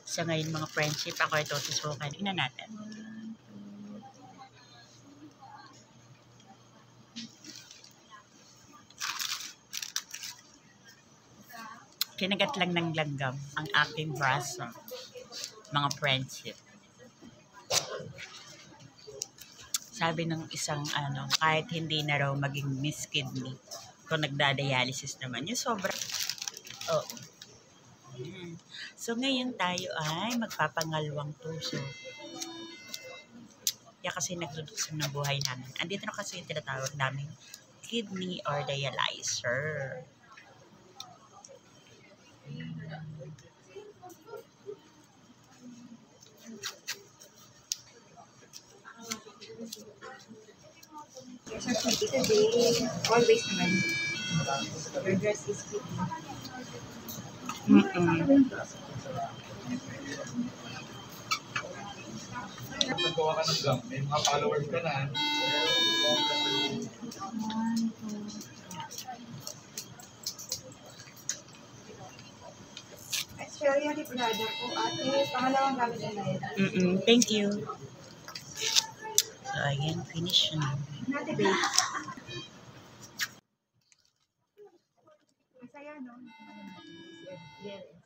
So ngayon mga friendship, ako ito susukan. Tingnan natin. Kinagat lang ng langgam ang aking braso. Mga friendship. Sabi ng isang kahit hindi na raw maging miss kidney kung nagdadialysis naman. Yung sobra. Oh. So ngayon tayo ay magpapangalawang tuso. Kaya kasi nagduduksan ng buhay namin. Andito na kasi yung tinatawag namin kidney or dialyzer. Yes, sir. Today, always naman. Your dress is pretty. Nagawa ka ng gum, may mga followers ka na. Australia di product po, ate. Pangalawang gamit na yun. Thank you. So, again, finish na. Nati, babe. Masaya, no? Yeah.